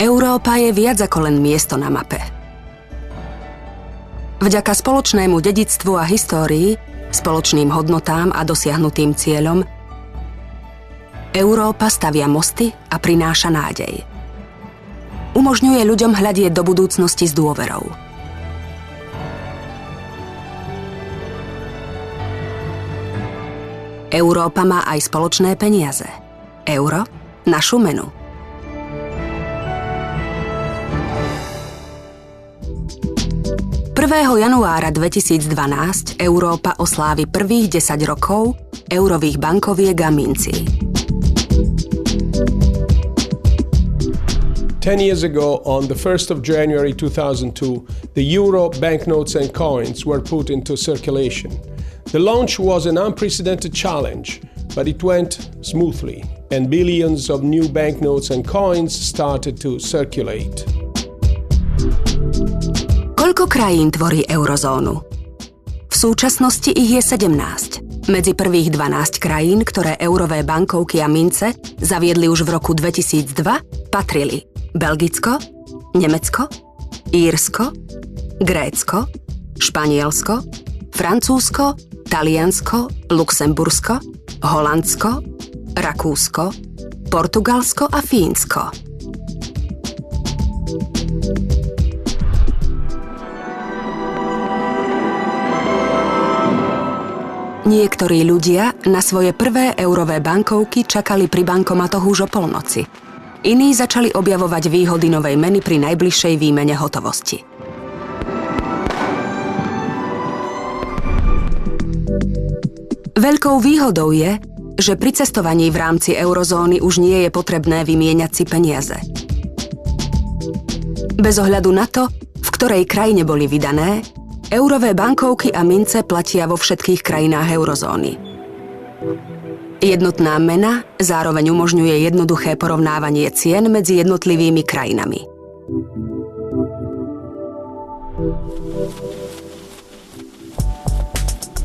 Európa je viac ako len miesto na mape. Vďaka spoločnému dedičstvu a histórii, spoločným hodnotám a dosiahnutým cieľom, Európa stavia mosty a prináša nádej. Umožňuje ľuďom hľadieť do budúcnosti s dôverou. Európa má aj spoločné peniaze. Euro, našu menu. Januára 2012 Európa oslávi prvých 10 rokov eurových bankoviek a mincí. 10 years ago, on the 1st of January 2002, the euro banknotes and coins were put into circulation. The launch was an unprecedented challenge, but it went smoothly, and billions of new banknotes and coins started to circulate. Koľko krajín tvorí eurozónu? V súčasnosti ich je 17. Medzi prvých 12 krajín, ktoré eurové bankovky a mince zaviedli už v roku 2002, patrili Belgicko, Nemecko, Írsko, Grécko, Španielsko, Francúzsko, Taliansko, Luxembursko, Holandsko, Rakúsko, Portugalsko a Fínsko. Niektorí ľudia na svoje prvé eurové bankovky čakali pri bankomatoch už o polnoci. Iní začali objavovať výhody novej meny pri najbližšej výmene hotovosti. Veľkou výhodou je, že pri cestovaní v rámci eurozóny už nie je potrebné vymieňať si peniaze. Bez ohľadu na to, v ktorej krajine boli vydané, eurové bankovky a mince platia vo všetkých krajinách eurozóny. Jednotná mena zároveň umožňuje jednoduché porovnávanie cien medzi jednotlivými krajinami.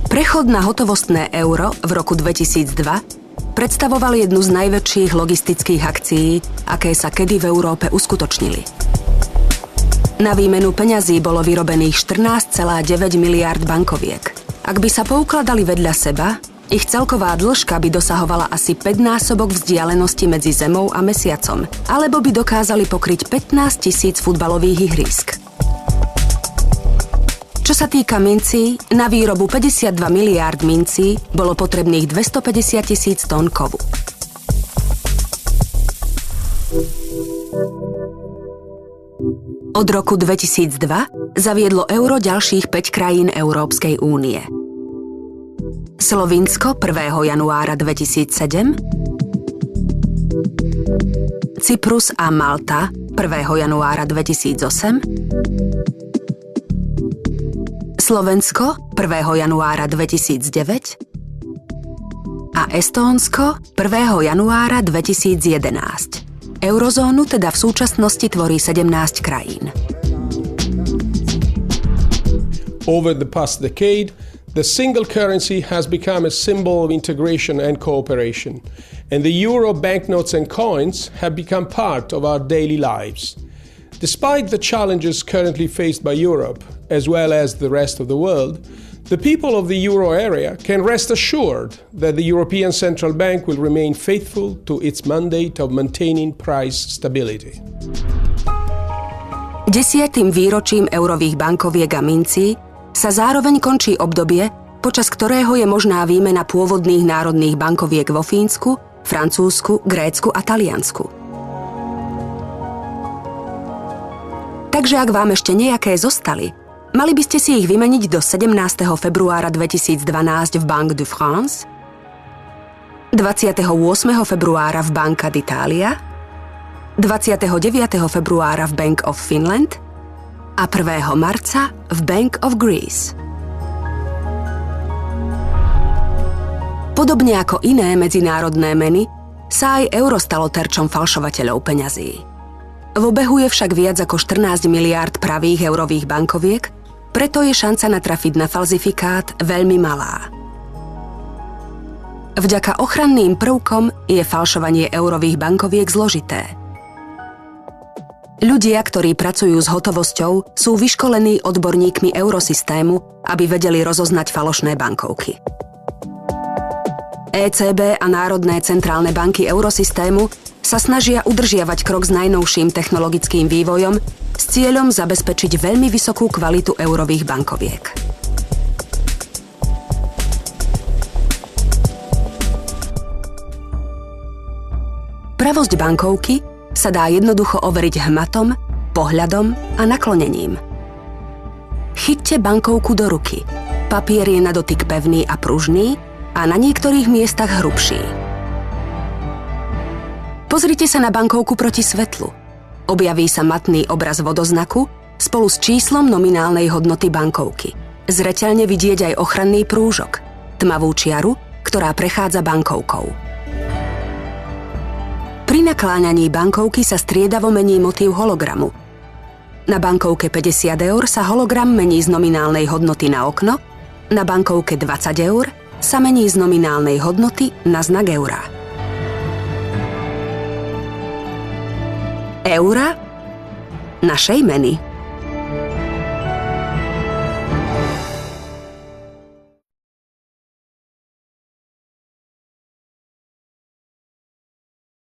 Prechod na hotovostné euro v roku 2002 predstavoval jednu z najväčších logistických akcií, aké sa kedy v Európe uskutočnili. Na výmenu peňazí bolo vyrobených 14,9 miliárd bankoviek. Ak by sa poukladali vedľa seba, ich celková dĺžka by dosahovala asi 5-násobok vzdialenosti medzi Zemou a Mesiacom, alebo by dokázali pokryť 15 000 futbalových ihrísk. Čo sa týka mincí, na výrobu 52 miliárd mincí bolo potrebných 250 000 tón kovu. Od roku 2002 zaviedlo euro ďalších 5 krajín Európskej únie. Slovinsko 1. januára 2007, Cyprus a Malta 1. januára 2008, Slovensko 1. januára 2009 a Estónsko 1. januára 2011. Eurozónu teda v súčasnosti tvorí 17 krajín. Over the past decade, the single currency has become a symbol of integration and cooperation, and the euro banknotes and coins have become part of our daily lives. Despite the challenges currently faced by Europe, as well as the rest of the world, the people of the euro area can rest assured that the European Central Bank will remain faithful to its mandate of maintaining price stability. 10. výročím eurových bankoviek a mincí sa zároveň končí obdobie, počas ktorého je možná výmena pôvodných národných bankoviek vo Fínsku, Francúzsku, Grécku a Taliansku. Takže ak vám ešte nejaké zostali, mali by ste si ich vymeniť do 17. februára 2012 v Banque de France, 28. februára v Banca d'Italia, 29. februára v Bank of Finland a 1. marca v Bank of Greece. Podobne ako iné medzinárodné meny, sa aj euro stalo terčom falšovateľov peňazí. V obehu je však viac ako 14 miliárd pravých eurových bankoviek, preto je šanca natrafiť na falzifikát veľmi malá. Vďaka ochranným prvkom je falšovanie eurových bankoviek zložité. Ľudia, ktorí pracujú s hotovosťou, sú vyškolení odborníkmi eurosystému, aby vedeli rozoznať falošné bankovky. ECB a národné centrálne banky eurosystému sa snažia udržiavať krok s najnovším technologickým vývojom s cieľom zabezpečiť veľmi vysokú kvalitu eurových bankoviek. Pravosť bankovky sa dá jednoducho overiť hmatom, pohľadom a naklonením. Chyťte bankovku do ruky. Papier je na dotyk pevný a pružný a na niektorých miestach hrubší. Pozrite sa na bankovku proti svetlu. Objaví sa matný obraz vodoznaku spolu s číslom nominálnej hodnoty bankovky. Zreteľne vidieť aj ochranný prúžok, tmavú čiaru, ktorá prechádza bankovkou. Pri nakláňaní bankovky sa striedavo mení motív hologramu. Na bankovke 50 eur sa hologram mení z nominálnej hodnoty na okno, na bankovke 20 eur sa mení z nominálnej hodnoty na znak eura. Eura našej meny.